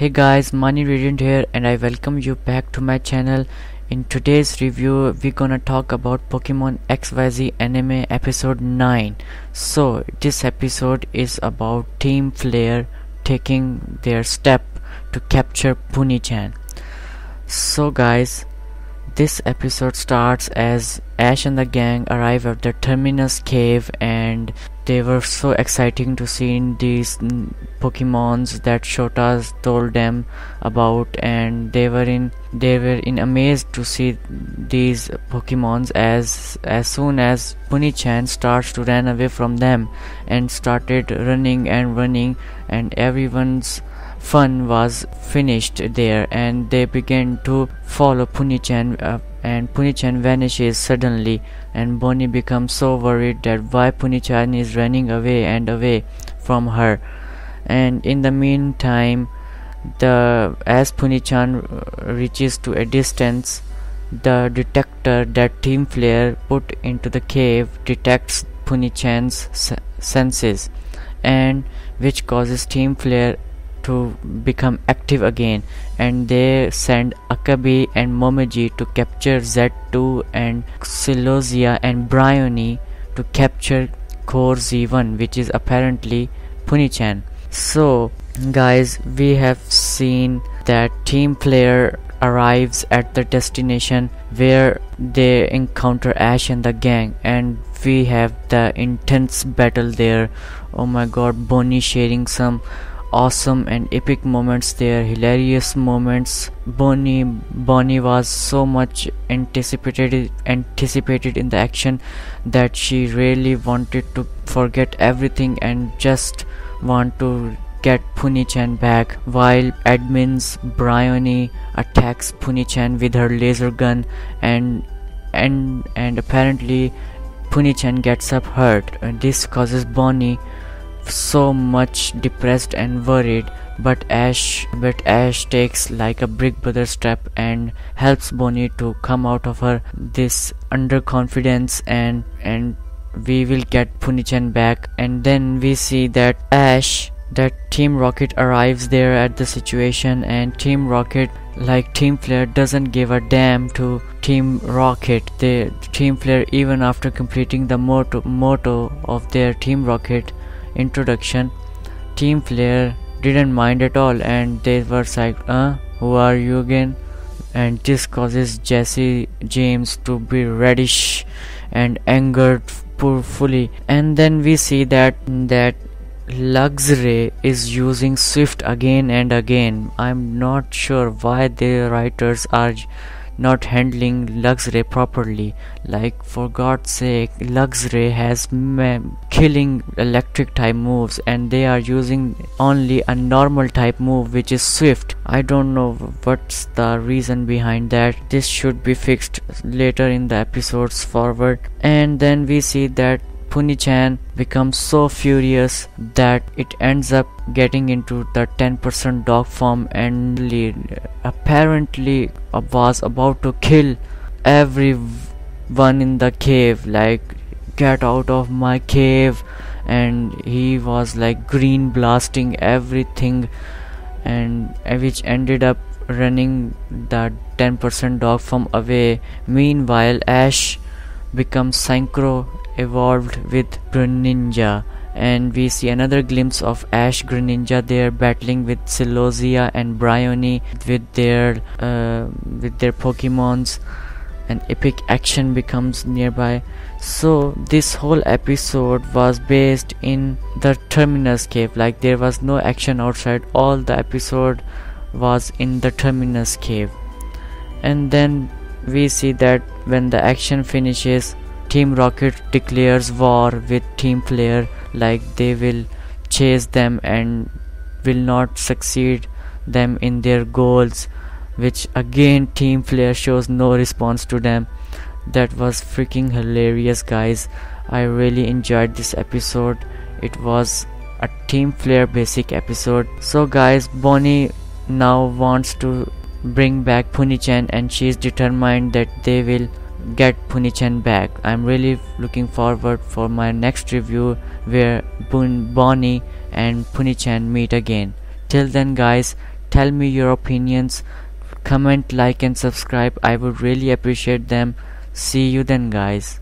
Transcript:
Hey guys, Money Radiant here and I welcome you back to my channel. In today's review, we're gonna talk about Pokemon XYZ Anime episode 9. So, this episode is about Team Flare taking their step to capture Puni-chan. So guys, this episode starts as Ash and the gang arrive at the Terminus cave, and they were so exciting to see these Pokemons that Shotas told them about, and they were in amazed to see these Pokemons as soon as Puni-chan starts to run away from them and started running, and everyone's fun was finished there, and they began to follow Puni-chan, and Puni-chan vanishes suddenly, and Bonnie becomes so worried that why Puni-chan is running away from her. And in the meantime, as Puni-chan reaches to a distance, the detector that Team Flare put into the cave detects Puni-chan's senses, and which causes Team Flare to become active again, and they send Akabe and Momiji to capture Z2 and Celosia and Bryony to capture Core Z1, which is apparently Puni-chan. So guys, we have seen that Team Flare arrives at the destination where they encounter Ash and the gang, and we have the intense battle there. Oh my god, Bonnie sharing some awesome and epic moments there, hilarious moments. Bonnie was so much anticipated in the action that she really wanted to forget everything and just want to get Puni-chan back, while admin's Bryony attacks Puni-chan with her laser gun, and apparently Puni-chan gets up hurt. This causes Bonnie so much depressed and worried, but Ash takes like a big brother step and helps Bonnie to come out of her this underconfidence, and we will get Puni-chan back. And then we see that Team Rocket arrives there at the situation, and Team Rocket, like Team Flare, doesn't give a damn to Team Rocket. Team Flare, even after completing the motto of their Team Rocket introduction, Team Flare didn't mind at all, and they were like, who are you again? And this causes Jesse James to be reddish and angered fully. And then we see that Luxray is using Swift again and again. I'm not sure why the writers are not handling Luxray properly. Like, for God's sake, Luxray has killing electric type moves, and they are using only a normal type move, which is Swift. I don't know what's the reason behind that. This should be fixed later in the episodes forward. And then we see that Puni-chan becomes so furious that it ends up getting into the 10% dog form, and apparently was about to kill everyone in the cave, like, get out of my cave. And he was like green blasting everything, and which ended up running the 10% dog form away. Meanwhile, Ash becomes synchro evolved with Greninja, and we see another glimpse of Ash Greninja there battling with Celosia and Bryony with their Pokemons, and epic action becomes nearby. So this whole episode was based in the Terminus cave, like there was no action outside. All the episode was in the Terminus cave. And then we see that when the action finishes, Team Rocket declares war with Team Flare, like they will chase them and will not succeed them in their goals, which again Team Flare shows no response to them. That was freaking hilarious, guys. I really enjoyed this episode. It was a Team Flare basic episode. So guys, Bonnie now wants to bring back Puni-chan, and she is determined that they will get Puni-chan back. I'm really looking forward for my next review where Bonnie and Puni-chan meet again. Till then guys, tell me your opinions. Comment, like and subscribe. I would really appreciate them. See you then, guys.